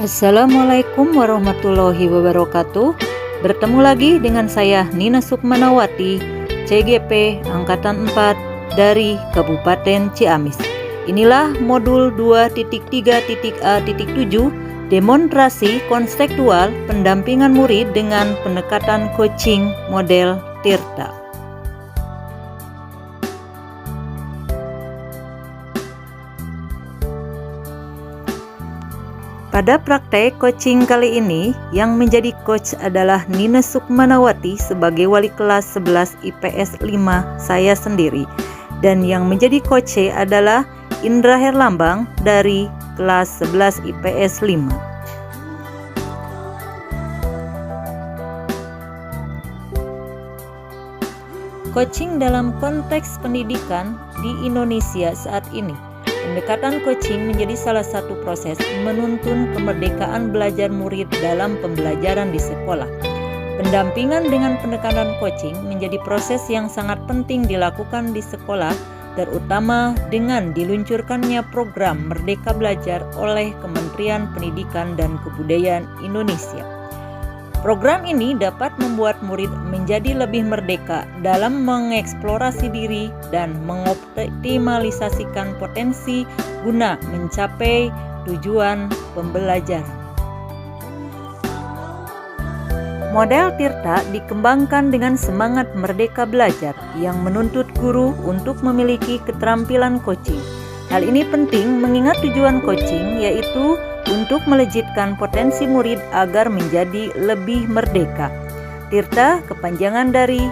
Assalamualaikum warahmatullahi wabarakatuh. Bertemu lagi dengan saya Nina Sukmanawati, CGP Angkatan 4 dari Kabupaten Ciamis. Inilah modul 2.3.A.7 demonstrasi konseptual pendampingan murid dengan pendekatan coaching model Tirta. Pada praktek coaching kali ini, yang menjadi coach adalah Nina Sukmanawati sebagai wali kelas 11 IPS 5 saya sendiri. Dan yang menjadi coach adalah Indra Herlambang dari kelas 11 IPS 5. Coaching dalam konteks pendidikan di Indonesia saat ini. Pendekatan coaching menjadi salah satu proses menuntun kemerdekaan belajar murid dalam pembelajaran di sekolah. Pendampingan dengan pendekatan coaching menjadi proses yang sangat penting dilakukan di sekolah, terutama dengan diluncurkannya program Merdeka Belajar oleh Kementerian Pendidikan dan Kebudayaan Indonesia. Program ini dapat membuat murid menjadi lebih merdeka dalam mengeksplorasi diri dan mengoptimalisasikan potensi guna mencapai tujuan pembelajaran. Model Tirta dikembangkan dengan semangat merdeka belajar yang menuntut guru untuk memiliki keterampilan coaching. Hal ini penting mengingat tujuan coaching yaitu untuk melejitkan potensi murid agar menjadi lebih merdeka. Tirta kepanjangan dari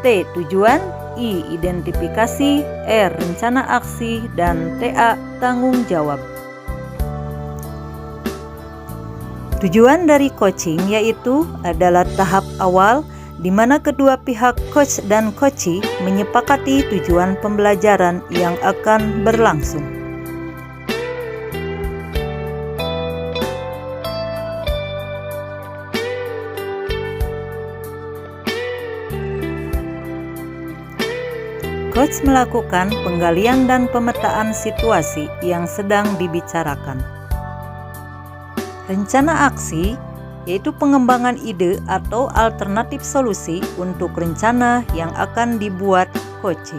T tujuan, I identifikasi, R rencana aksi, dan TA tanggung jawab. Tujuan dari coaching yaitu adalah tahap awal di mana kedua pihak coach dan coachee menyepakati tujuan pembelajaran yang akan berlangsung. Coach melakukan penggalian dan pemetaan situasi yang sedang dibicarakan. Rencana aksi yaitu pengembangan ide atau alternatif solusi untuk rencana yang akan dibuat coach.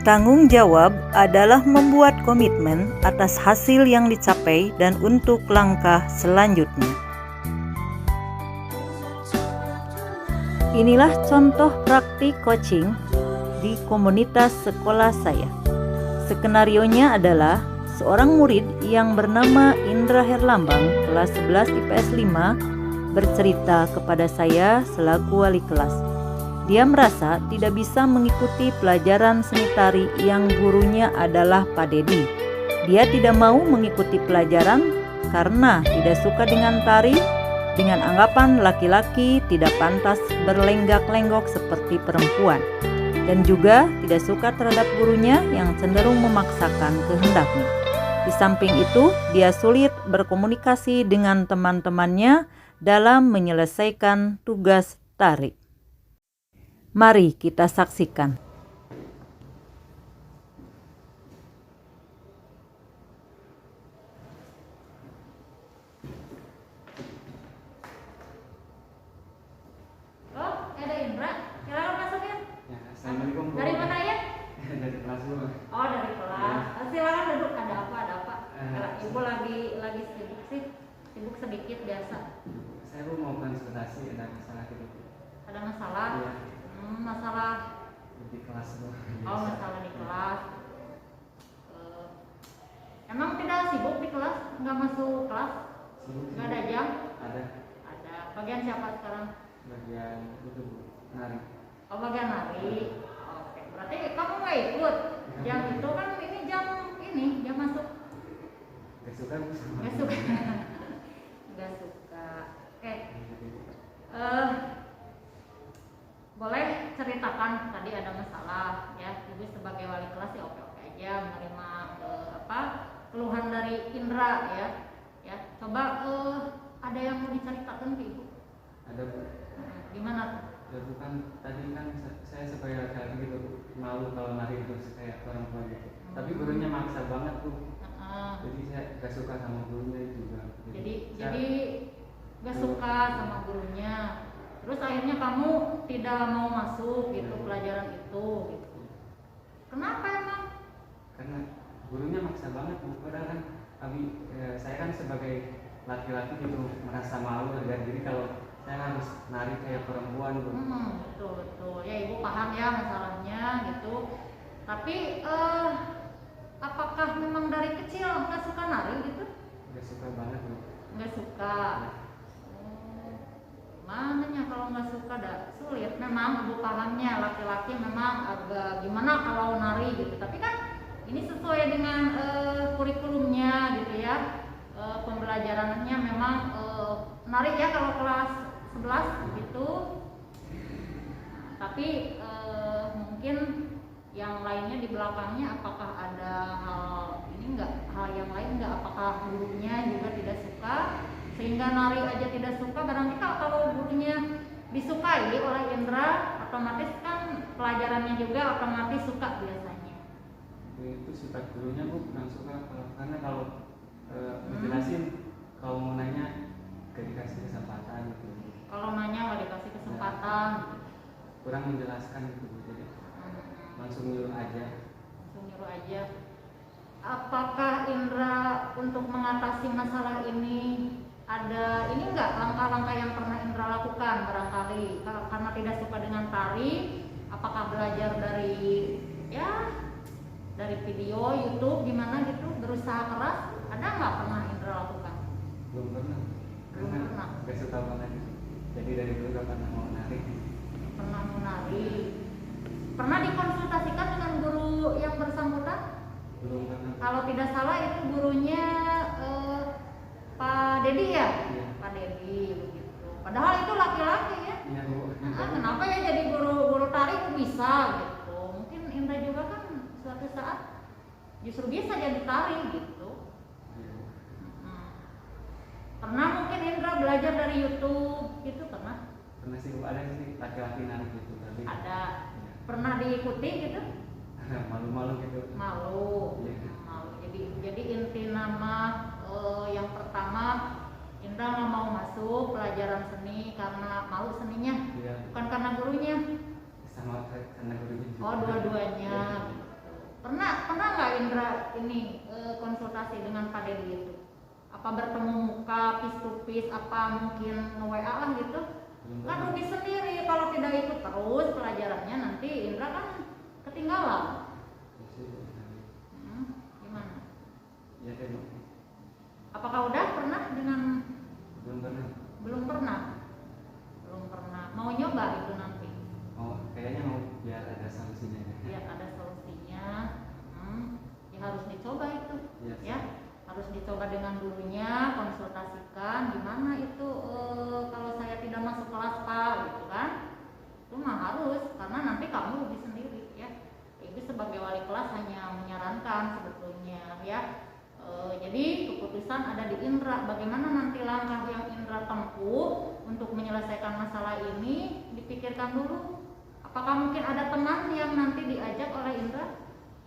Tanggung jawab adalah membuat komitmen atas hasil yang dicapai dan untuk langkah selanjutnya. Inilah contoh praktik coaching di komunitas sekolah saya. Skenarionya adalah seorang murid yang bernama Indra Herlambang, kelas 11 IPS 5, bercerita kepada saya selaku wali kelas. Dia merasa tidak bisa mengikuti pelajaran seni tari yang gurunya adalah Pak Dedi. Dia tidak mau mengikuti pelajaran karena tidak suka dengan tari, dengan anggapan laki-laki tidak pantas berlenggak-lenggok seperti perempuan, dan juga tidak suka terhadap gurunya yang cenderung memaksakan kehendaknya. Di samping itu, dia sulit berkomunikasi dengan teman-temannya dalam menyelesaikan tugas tari. Mari kita saksikan. Ibu lagi sibuk sedikit biasa. Saya mau konsultasi, ada masalah gitu. Ada masalah? Iya. Masalah di kelas bu. Oh, masalah di kelas. Emang tidak sibuk di kelas? Nggak masuk kelas? Nggak ada jam? Ada. Bagian siapa sekarang? Bagian itu bu, nari. Oh, bagian nari. Oke, berarti kamu nggak ikut? Jam itu kan ini jam suka Bu sama Nggak suka. Nggak suka. Oke. Boleh ceritakan tadi ada masalah ya. Ibu sebagai wali kelas ya oke-oke aja menerima keluhan dari Indra ya. Ya, coba ada yang mau diceritakan ke Ibu? Ada Bu. Gimana tuh? Ya bukan tadi kan saya sebagai laki-laki gitu malu kalau nari terus kayak perempuan gitu. Tapi gurunya maksa banget tuh. Jadi saya gak suka sama gurunya juga. Jadi gak suka sama gurunya. Terus akhirnya kamu tidak mau masuk gitu pelajaran itu gitu. Kenapa emang? Karena gurunya maksa banget Bu. Padahal kan saya kan sebagai laki-laki gitu merasa malu harga diri kalau saya harus nari kayak perempuan Bu. Betul. Ya Ibu paham ya masalahnya gitu. Tapi apakah memang dari kecil nggak suka nari gitu? Gak suka banget Bu. Nggak suka. Mananya kalau nggak suka dah sulit. Memang Ibu pahamnya laki-laki memang agak gimana kalau nari gitu. Tapi kan ini sesuai dengan kurikulumnya gitu ya. Pembelajarannya memang nari ya kalau kelas 11 gitu. Tapi mungkin yang lainnya di belakangnya apakah ada hal yang lain nggak? Apakah gurunya juga tidak suka sehingga nari aja tidak suka? Barangkali kalau gurunya disukai oleh Indra, otomatis kan pelajarannya juga otomatis suka biasanya. Itu sifat gurunya Bu, kurang suka karena kalau dijelasin kalau mau nanya gak dikasih kesempatan gitu. Kalau nanya nggak dikasih kesempatan. Kurang menjelaskan gitu Bu, jadi langsung nyuruh aja. Apakah Indra untuk mengatasi masalah ini ada nggak langkah-langkah yang pernah Indra lakukan barangkali karena tidak suka dengan tari? Apakah belajar dari video YouTube gimana gitu, berusaha keras? Ada nggak pernah Indra lakukan? Belum pernah. Gak suka banget. Jadi dari dulu gak pernah mau nari. Pernah dikonsultasikan dengan guru yang bersangkutan? Belum pernah. Kalau tidak salah itu gurunya Pak Dedi ya? Iya. Pak Dedi begitu. Padahal itu laki-laki ya. Iya Bu. Kenapa ya jadi guru tari kok bisa gitu? Mungkin Indra juga kan suatu saat justru bisa jadi tari gitu. Iya. Pernah mungkin Indra belajar dari YouTube gitu pernah? Pernah sih Bu, ada sih laki-laki nari gitu tapi Ada. Iya. Pernah diikuti gitu? Malu-malu gitu. Malu. Iya. Malu. Jadi inti nama yang pertama Indra nggak mau masuk pelajaran seni karena malu seninya, Iya. bukan karena gurunya. Sama karena gurunya juga. Oh, dua-duanya. Iya. Gitu. Pernah nggak Indra konsultasi dengan Pak Dedi itu? Apa bertemu muka, face to face, apa mungkin WA lah gitu? Kan rugi sendiri kalau tidak ikut terus pelajarannya, nanti Indra kan ketinggalan. Gimana? Iya deh Bu. Apakah udah pernah dengan? Belum pernah. Belum pernah. Mau nyoba itu nanti? Kayaknya mau biar ada solusinya. Biar ada solusinya. Ya harus dicoba itu. Iya. Ya, harus dicoba dengan gurunya, konsultasikan gimana itu kalau saya tidak masuk kelas Pak gitu kan. Itu mah harus, karena nanti kamu rugi sendiri ya. Ibu sebagai wali kelas hanya menyarankan sebetulnya ya. Jadi keputusan ada di Indra. Bagaimana nanti langkah yang Indra tempuh untuk menyelesaikan masalah ini dipikirkan dulu. Apakah mungkin ada teman yang nanti diajak oleh Indra?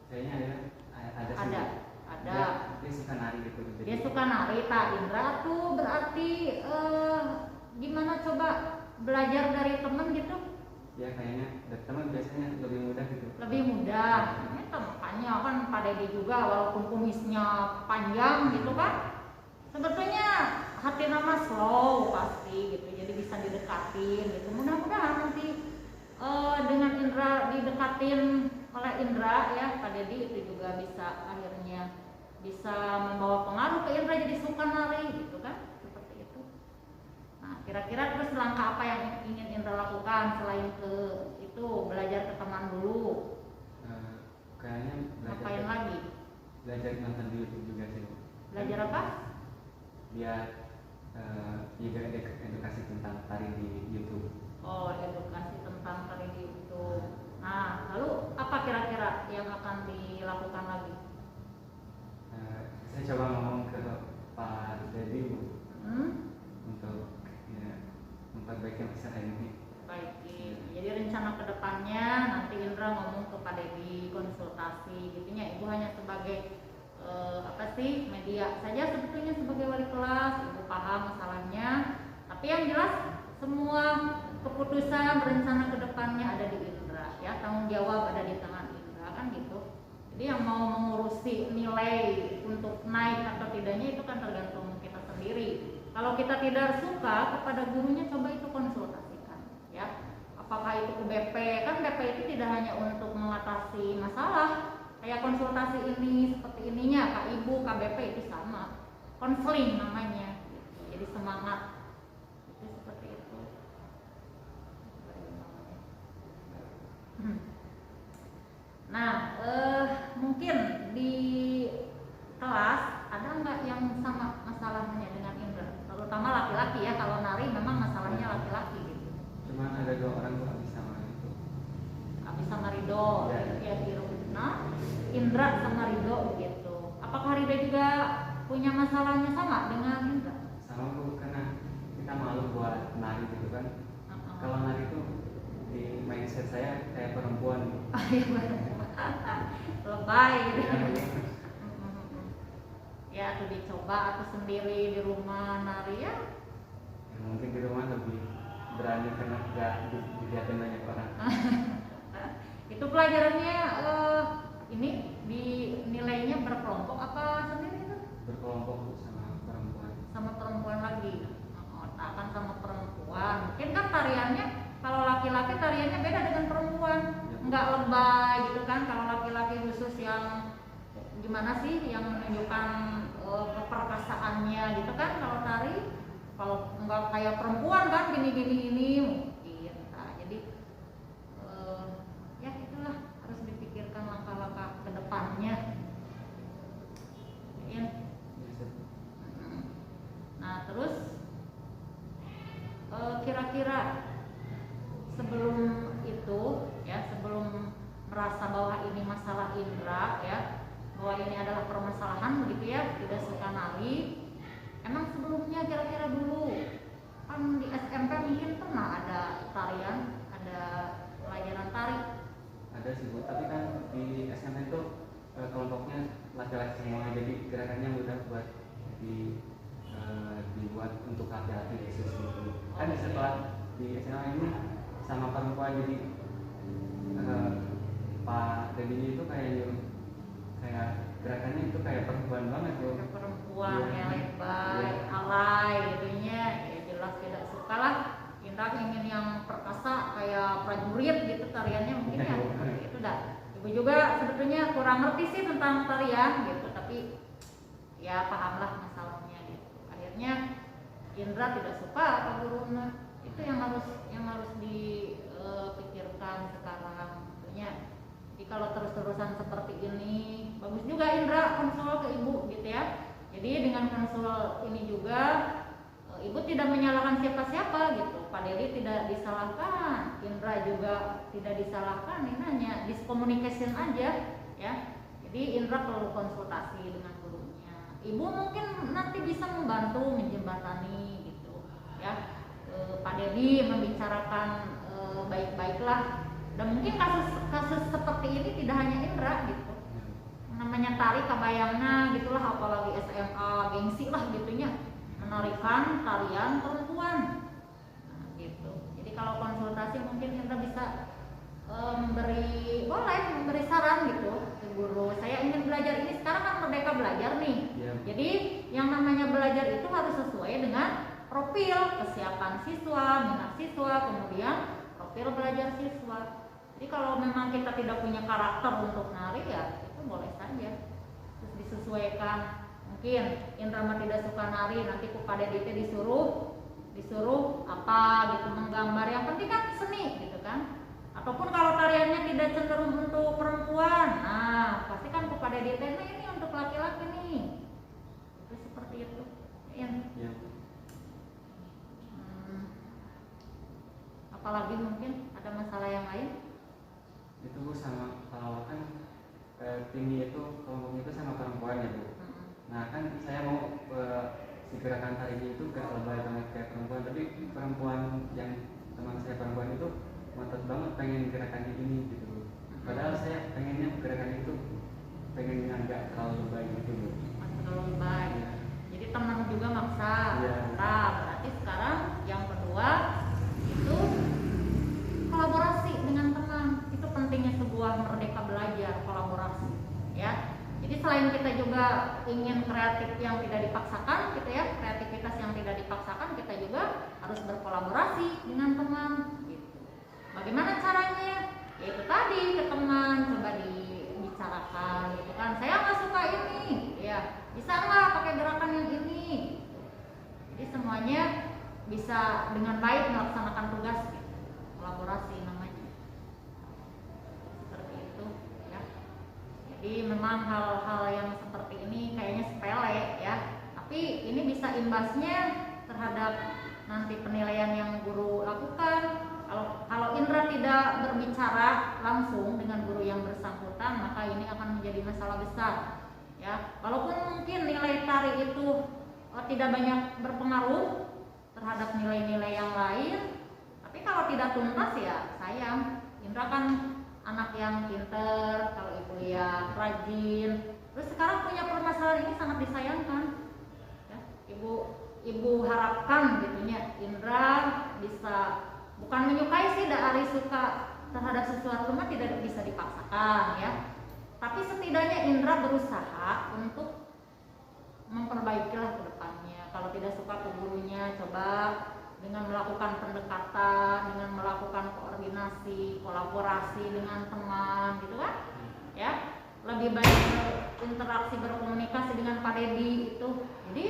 Kayaknya ada sih. Ada. Dia suka nari gitu. Dia suka nari, Pak Indra tuh berarti gimana coba belajar dari teman gitu? Ya kayaknya dari teman biasanya lebih mudah gitu. Lebih mudah. Ini makanya kan Pak Dedi juga walaupun kumisnya panjang gitu kan, sebetulnya hati nama slow pasti gitu, jadi bisa didekatin gitu. Mudah-mudahan nanti dengan Indra didekatin oleh Indra ya, Pak Dedi itu juga bisa akhirnya bisa membawa pengaruh ke Indra jadi suka nari gitu kan, seperti itu. Nah, kira-kira terus langkah apa yang ingin Indra lakukan selain ke itu belajar ke teman dulu? Kayaknya Ngapain lagi? Belajar nonton di YouTube juga sih. Belajar apa? Biar juga edukasi tentang tari di YouTube. Oh, edukasi tentang tari di YouTube. Nah, lalu apa kira-kira yang akan dilakukan lagi? Saya coba ngomong ke Pak Dedi Bu, untuk memperbaiki masalah ini. Baik, jadi rencana kedepannya nanti Indra ngomong ke Pak Dedi, konsultasi gitunya. Ibu hanya sebagai media saja sebetulnya, sebagai wali kelas. Ibu paham masalahnya, tapi yang jelas semua keputusan rencana kedepannya ada di Indra, ya, tanggung jawab ada di tangan Indra, kan gitu. Jadi yang mau mengurusi nilai untuk naik atau tidaknya itu kan tergantung kita sendiri. Kalau kita tidak suka kepada gurunya, coba itu konsultasikan, ya. Apakah itu ke BP? Kan BP itu tidak hanya untuk mengatasi masalah, kayak konsultasi ini seperti ininya, Kak Ibu, KBP itu sama, konseling namanya, gitu. Jadi semangat itu seperti itu. Nah, mungkin di kelas ada nggak yang sama masalahnya dengan Indra? Terutama laki-laki ya, kalau nari memang masalahnya laki-laki gitu. Cuma ada 2 orang tuh Abi sama itu. Abi sama Rido, ya di Nah, Indra sama Rido gitu. Apakah Rido juga punya masalahnya sama dengan Indra? Sama Bu, karena kita malu buat nari gitu kan. Kalau nari itu di mindset saya kayak perempuan. Lebay gitu. Ya, tuh dicoba atau sendiri di rumah nari ya. Mungkin di rumah lebih berani karena nggak dilihatin banyak orang. Itu pelajarannya ini dinilainya berkelompok apa sendiri itu? Berkelompok Bu, sama perempuan. Sama perempuan lagi. Akan sama perempuan. Mungkin kan tariannya, kalau laki-laki tariannya beda dengan perempuan. Enggak lebay gitu kan. Kalau laki-laki khusus yang gimana sih, yang menunjukkan keperkasaannya gitu kan. Kalau tari, kalau enggak kayak perempuan kan gini-gini ini mungkin. Nah, jadi ya itulah, harus dipikirkan langkah-langkah ke depannya. Ya. Nah, terus kira-kira sebelum itu ya, sebelum merasa bahwa ini masalah Indra ya, bahwa ini adalah permasalahan begitu ya, tidak suka nari, emang sebelumnya kira-kira dulu kan di SMP mungkin pernah ada tarian, ada pelajaran tari? Ada sih Bu, tapi kan di SMP itu kelompoknya laki-laki semua, jadi gerakannya mudah buat dibuat untuk laki-laki khusus gitu. Kan setelah di SMA ini sama perempuan, jadi Pak Dedi itu kayak nyuruh, kayak gerakannya itu kayak perempuan banget Bu. Kayak perempuan, ya, ya, lebay, alay gitunya, ya jelas tidak suka lah. Indra ingin yang perkasa kayak prajurit gitu tariannya, mungkin ya seperti itu dah. Ibu juga sebetulnya kurang ngerti sih tentang tarian gitu, tapi ya pahamlah masalahnya gitu. Akhirnya Indra tidak suka apa gurunya. Itu yang harus dipikirkan sekarang tentunya. Jadi kalau terus-terusan seperti ini, bagus juga Indra konsul ke ibu gitu ya. Jadi dengan konsul ini juga ibu tidak menyalahkan siapa-siapa gitu. Pak Dedi tidak disalahkan, Indra juga tidak disalahkan. Ini hanya discommunication aja ya. Jadi Indra perlu konsultasi dengan gurunya. Ibu mungkin nanti bisa membantu menjembatani gitu ya. Pak Dedi membicarakan baik-baiklah. Dan mungkin kasus seperti ini tidak hanya Indra gitu. Namanya tari kabayangna gitulah, apalagi SMA gengsi lah gitunya, menarikan tarian perempuan. Nah, gitu. Jadi kalau konsultasi mungkin Indra bisa memberi saran gitu ke guru. Saya ingin belajar ini, sekarang kan Merdeka Belajar nih. Ya. Jadi yang namanya belajar itu harus sesuai dengan profil kesiapan siswa, minat siswa, kemudian profil belajar siswa. Jadi kalau memang kita tidak punya karakter untuk nari ya itu boleh saja. Terus disesuaikan. Mungkin Indra mah tidak suka nari, nanti ku Pak Dedi disuruh apa gitu, menggambar. Yang penting kan seni gitu kan. Ataupun kalau tariannya tidak cenderung untuk perempuan, nah pasti kan ku Pak Dedi nah ini untuk laki-laki nih. ini itu kelompoknya itu sama perempuan ya Bu. Nah kan saya mau si gerakan tari ini itu gak lebay banget kayak perempuan, tapi perempuan yang teman saya perempuan itu ngotot banget pengen gerakan ini gitu. Padahal saya pengennya gerakan itu pengen yang gak terlalu lebay gitu Bu. Terlalu lebay. Ya. Jadi teman juga maksa. Iya. Nah, berarti sekarang yang kedua itu kolaborasi dengan teman. Itu pentingnya sebuah merdeka belajar, kolaborasi ya. Jadi selain kita juga ingin kreatif yang tidak dipaksakan gitu ya, kreativitas yang tidak dipaksakan, kita juga harus berkolaborasi dengan teman gitu. Bagaimana caranya? Ya itu tadi, ke teman coba dibicarakan gitu kan. Saya nggak suka ini, ya bisa nggak pakai gerakan yang ini? Jadi semuanya bisa dengan baik melaksanakan tugas gitu. Kolaborasi namanya. Seperti itu ya. Jadi memang hal-hal yang seperti ini kayaknya sepele ya, tapi ini bisa imbasnya terhadap nanti penilaian yang guru lakukan. Kalau Indra tidak berbicara langsung dengan guru yang bersangkutan, maka ini akan menjadi masalah besar ya. Walaupun mungkin nilai tari itu tidak banyak berpengaruh terhadap nilai-nilai yang lain, tapi kalau tidak tuntas ya sayang. Indra kan anak yang pinter, kalau ibu ya rajin. Terus sekarang punya permasalahan ini sangat disayangkan ya. Ibu harapkan gitunya Indra bisa, bukan menyukai sih, dari suka terhadap sesuatu mah tidak bisa dipaksakan ya. Tapi setidaknya Indra berusaha untuk memperbaikilah ke depannya. Kalau tidak suka ke gurunya, coba dengan melakukan pendekatan, dengan melakukan koordinasi, kolaborasi dengan teman gitu kan ya. Lebih baik berinteraksi, berkomunikasi dengan Pak Dedi itu. Jadi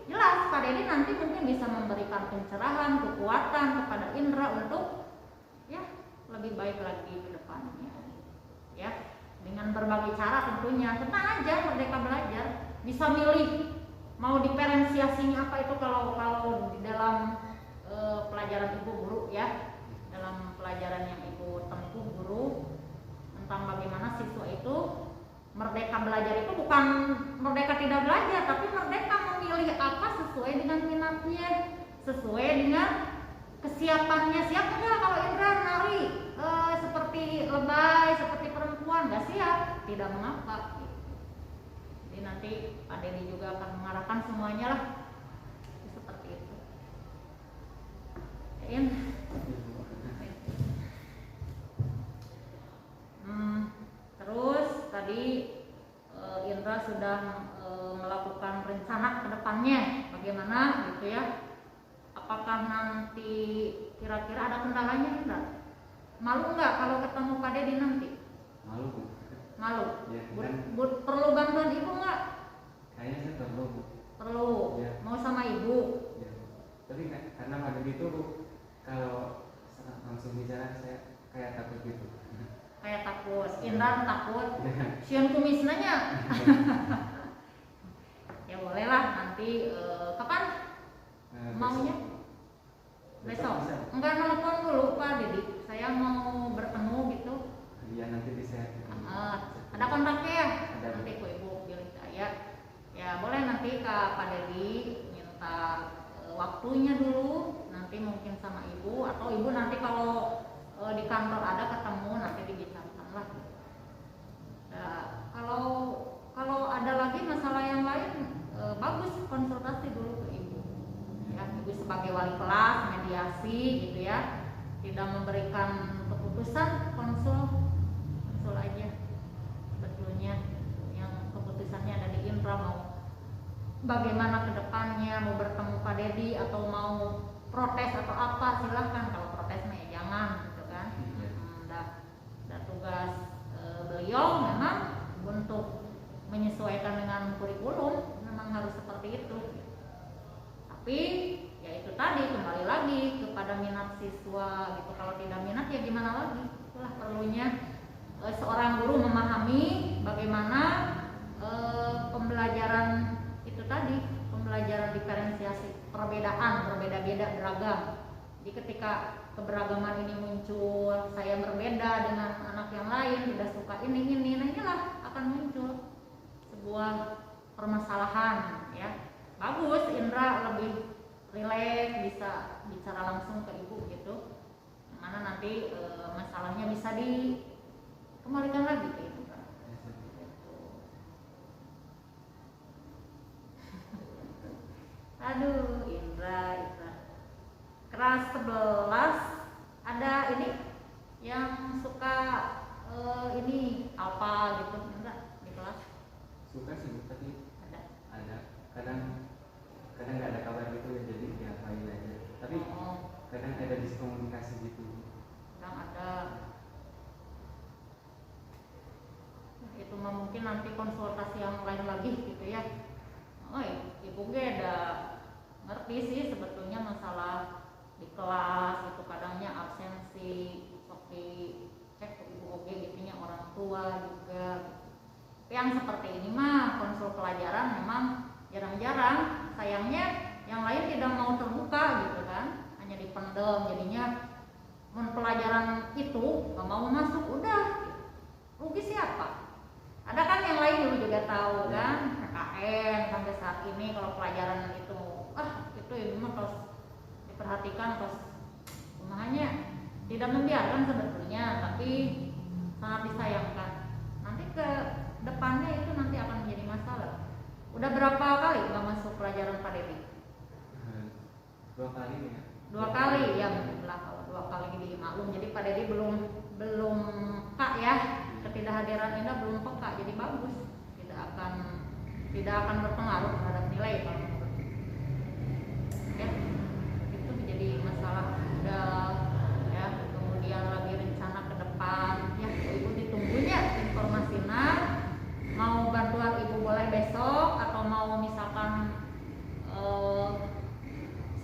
jelas Pak Dedi nanti mungkin bisa memberikan pencerahan, kekuatan kepada Indra untuk ya lebih baik lagi ke depannya ya, dengan berbagai cara tentunya. Tenang aja, merdeka belajar, bisa milih mau diferensiasinya apa itu. Kalau di dalam pelajaran ibu guru ya, dalam pelajaran yang ibu tempuh guru tentang bagaimana siswa itu merdeka belajar, itu bukan merdeka tidak belajar, tapi merdeka memilih apa sesuai dengan minatnya, sesuai dengan kesiapannya. Siap enggak kalau Indra nari seperti lebay, seperti perempuan? Nggak siap, tidak mengapa. Jadi nanti Pak Dedi juga akan mengarahkan semuanya lah, seperti itu. Terus tadi Indra sudah melakukan rencana ke depannya bagaimana gitu ya. Apakah nanti kira-kira ada kendalanya Indra? Malu nggak kalau ketemu Pak Dedi nanti? Malu Bu. Malu? Ya, Perlu bantuan ibu nggak? kayaknya saya perlu Bu. Perlu. Ya. Mau sama ibu? Ya. Tapi karena Pak Dedi itu Bu, kalau langsung bicara saya kayak takut gitu. Kayak takut, Indra takut. Sian kumis nanya. Ya boleh lah nanti kapan maunya? Besok? Enggak, nelfon dulu Pak Dedi. Saya mau bertemu gitu. Iya nanti bisa. Ada kontaknya ya? Ada. Nanti ku ibu pilih saya. Ya boleh nanti ke Pak Dedi minta waktunya dulu. Nanti mungkin sama ibu, atau ibu nanti kalau di kantor ada ketemu nanti dibicarakan lah. Kalau ada lagi masalah yang lain, bagus konsultasi dulu ke ibu ya. Ibu sebagai wali kelas, mediasi gitu ya, tidak memberikan keputusan, konsul aja. Sebetulnya yang keputusannya ada di Indra, mau bagaimana ke depannya, mau bertemu Pak Dedi atau mau protes atau apa, silahkan. Kalau protes mah ya jangan gitu kan. Udah tugas beliau memang untuk menyesuaikan dengan kurikulum, memang harus seperti itu. Tapi ya itu tadi, kembali lagi kepada minat siswa gitu. Kalau tidak minat ya gimana lagi. Itulah perlunya seorang guru memahami bagaimana pembelajaran itu tadi, pembelajaran diferensiasi, berbeda-beda, beragam. Jadi ketika keberagaman ini muncul, saya berbeda dengan anak yang lain, tidak suka ini, nah inilah akan muncul sebuah permasalahan ya. Bagus Indra lebih rileks, bisa bicara langsung ke ibu gitu, mana nanti masalahnya bisa dikembalikan lagi ke ibu kan. Gitu. Aduh Indra kelas 11 ada ini yang suka ini apa gitu enggak di kelas? Suka sih Bu, tapi Ada. kadang nggak ada kabar gitu ya, jadi diapain aja. Tapi kadang ada diskomunikasi gitu. Kadang ada. Itu mah mungkin nanti konsultasi yang lain lagi gitu ya. Oh ibu gue ada ngerti sih sebetulnya masalah di kelas itu kadangnya absensi, oke cek ke ibu oke gitunya orang tua juga. Yang seperti ini mah konsul pelajaran memang jarang-jarang, sayangnya yang lain tidak mau terbuka gitu kan, hanya dipendem, jadinya pelajaran itu nggak mau masuk, udah rugi siapa? Ada kan yang lain dulu juga tahu kan, PKN sampai saat ini kalau pelajaran itu itu ini mah terus diperhatikan, terus rumahnya tidak membiarkan sebetulnya, tapi sangat disayangkan. Nanti ke depannya itu nanti akan menjadi masalah. Udah berapa kali nggak masuk pelajaran Pak Dedi? 2 kali ya. 2 kali ya, alhamdulillah kalau 2 kali dimaklum. Jadi Pak Dedi belum peka ya, ketidakhadiran Indah belum peka, jadi bagus. Tidak akan berpengaruh terhadap nilai kalau menurut. Ya, itu menjadi masalah udah ya. Kemudian lagi rencana ke depan ya, ibu ditunggunya informasinya. Mau bantuan ibu boleh besok atau mau misalkan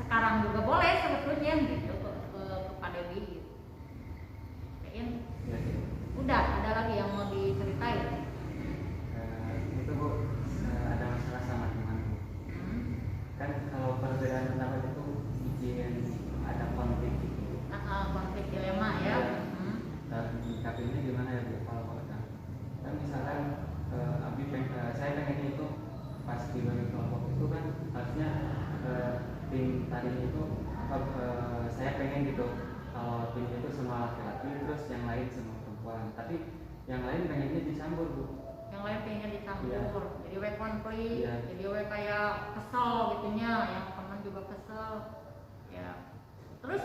sekarang juga boleh sebetulnya gitu ke Pak Dedi gitu. Udah ada lagi yang mau diceritain? Itu Bu, ada masalah sama temanku. Kan kalau perbedaan pendapat itu bikin ada konflik gitu. Konflik dilema ya. Dan menyikapinya gimana ya Bu? Kalau kan misalkan saya pengen itu pas di kelompok itu kan harusnya tim tadi itu saya pengen gitu kalau tim itu semua laki-laki terus yang lain semua perempuan, tapi yang lain pengennya dicampur Bu. Yang lain pengen dicampur, Ya. jadi we konflik, Ya. jadi we kayak kesel gitunya, yang teman juga kesel ya. Terus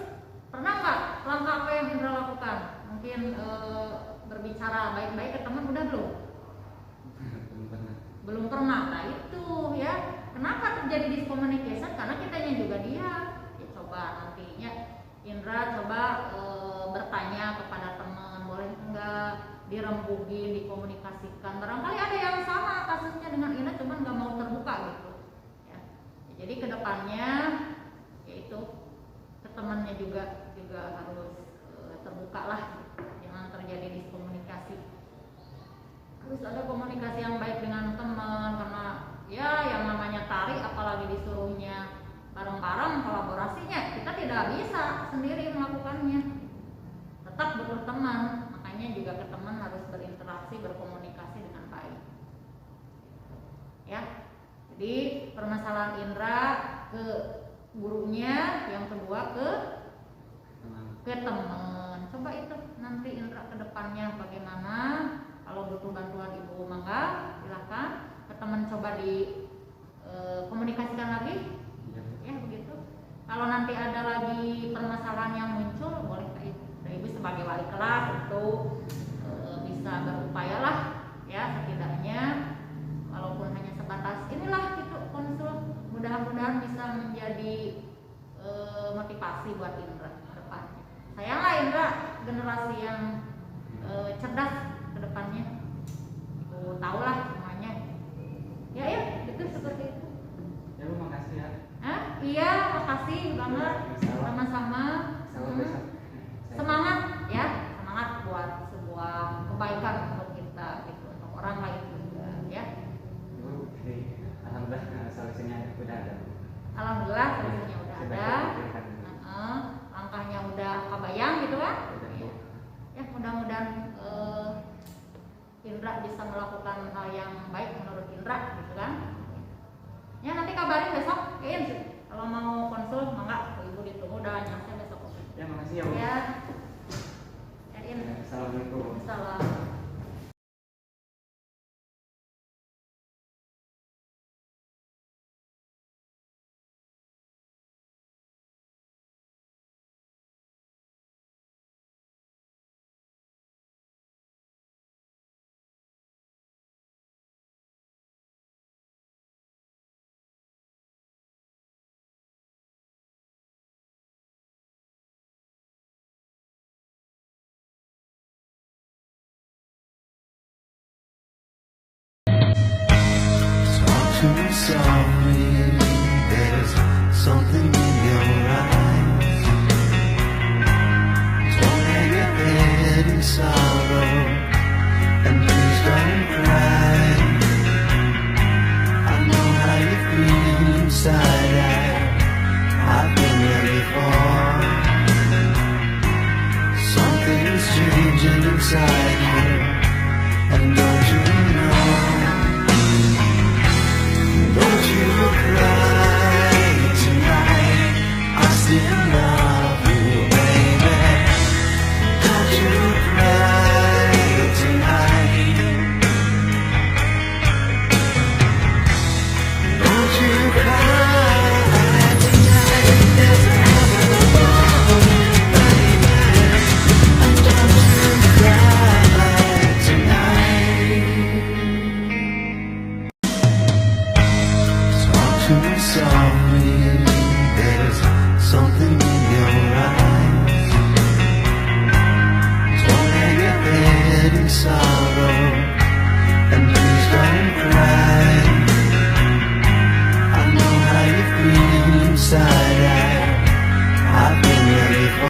pernah nggak langkah apa yang Indra lakukan? Mungkin berbicara baik-baik ke teman, udah belum? Belum pernah. Nah itu ya, kenapa terjadi discommunication? Karena kitanya juga dia. Ya, coba nantinya Indra coba bertanya kepada teman, boleh enggak dirembugin, dikomunikasikan. Barangkali ada yang sama kasusnya dengan Indra, cuman nggak mau terbuka gitu. Ya. Jadi kedepannya yaitu ke temannya juga harus terbuka lah, jangan terjadi diskomunikasi. Terus ada komunikasi yang baik dengan teman, karena ya yang namanya tari apalagi disuruhnya bareng-bareng, kolaborasinya kita tidak bisa sendiri melakukannya, tetap butuh teman. Makanya juga ke teman harus berinteraksi, berkomunikasi dengan baik ya. Jadi permasalahan Indra ke gurunya, yang kedua ke teman. Coba itu nanti Indra ke depannya bagaimana. Kalau butuh bantuan ibu mangga silakan, ke teman coba komunikasikan lagi ya begitu. Kalau nanti ada lagi permasalahan yang muncul, boleh ke ibu sebagai wali kelas itu bisa berupaya lah ya, setidaknya walaupun hanya sebatas inilah gitu konsul, mudah-mudahan bisa menjadi motivasi buat Indra ke depannya. Sayanglah Indra generasi yang cerdas ke depannya, ibu tahulah semuanya ya itu seperti itu ya Bu, makasih ya. Iya makasih banget, sama-sama. Semangat ya, semangat buat sebuah kebaikan untuk kita gitu, untuk orang lain juga ya. Bu, alhamdulillah solusinya udah ada. Alhamdulillah solusinya udah ada. Langkahnya udah kebayang gitu kan ya, mudah-mudahan Indra bisa bisa melakukan hal yang baik menurut Indra gitu kan. Ya nanti kabarin besok, kalau mau konsul mangga ibu ditunggu, udah nyampe besok. Ya makasih ya Bu. Ya. Assalamualaikum. Salam. Too softly, there's something